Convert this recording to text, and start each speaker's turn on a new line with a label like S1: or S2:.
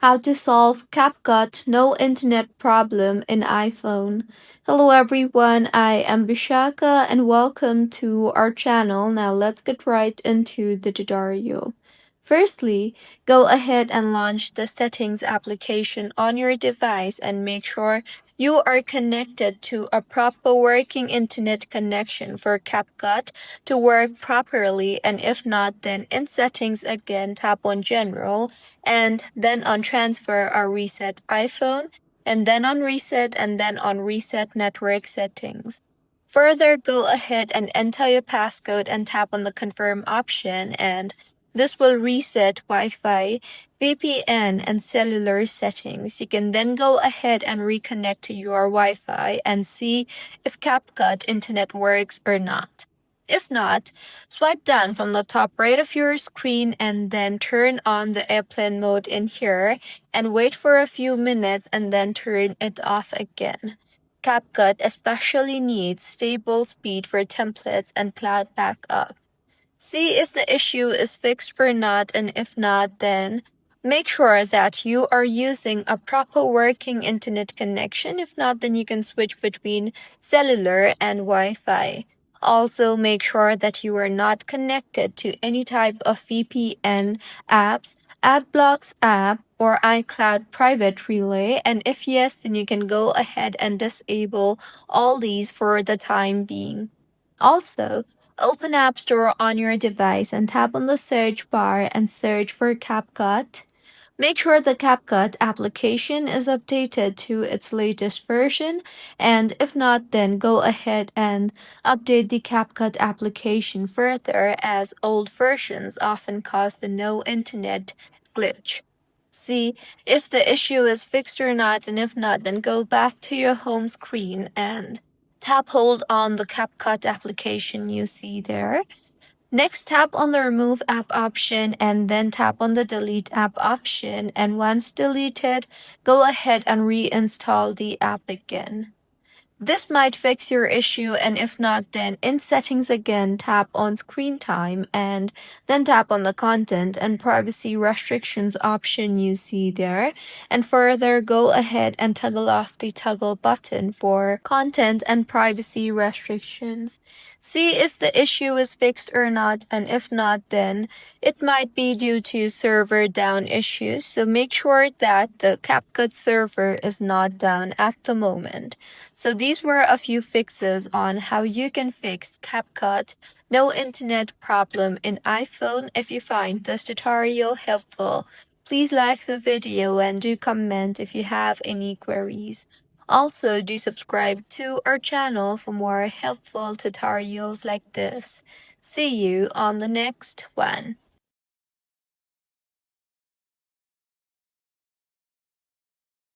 S1: How to solve Capcut No Internet Problem in iPhone. Hello everyone, I am Bishaka and welcome to our channel. Now let's get right into the tutorial. Firstly, go ahead and launch the settings application on your device and make sure you are connected to a proper working internet connection for Capcut to work properly, and if not, then in settings again tap on general and then on transfer or reset iPhone, and then on reset, and then on reset network settings. Further, go ahead and enter your passcode and tap on the confirm option, and this will reset Wi-Fi, VPN, and cellular settings. You can then go ahead and reconnect to your Wi-Fi and see if CapCut internet works or not. If not, swipe down from the top right of your screen and then turn on the airplane mode in here and wait for a few minutes and then turn it off again. CapCut especially needs stable speed for templates and cloud backup. See if the issue is fixed or not, and if not, then make sure that you are using a proper working internet connection. If not, then you can switch between cellular and Wi-Fi. Also, make sure that you are not connected to any type of VPN apps, AdBlocks app, or iCloud private relay. And if yes, then you can go ahead and disable all these for the time being. Also, open App Store on your device and tap on the search bar and search for CapCut. Make sure the CapCut application is updated to its latest version, and if not, then go ahead and update the CapCut application further, as old versions often cause the no internet glitch. See if the issue is fixed or not, and if not, then go back to your home screen and tap hold on the CapCut application you see there. Next, tap on the Remove App option and then tap on the Delete App option. And once deleted, go ahead and reinstall the app again. This might fix your issue, and if not, then in settings again, tap on screen time and then tap on the content and privacy restrictions option you see there. And further, go ahead and toggle off the toggle button for content and privacy restrictions. See if the issue is fixed or not, and if not, then it might be due to server down issues. So make sure that the CapCut server is not down at the moment. So these were a few fixes on how you can fix CapCut No Internet Problem in iPhone. If you find this tutorial helpful, please like the video and do comment if you have any queries. Also, do subscribe to our channel for more helpful tutorials like this. See you on the next one.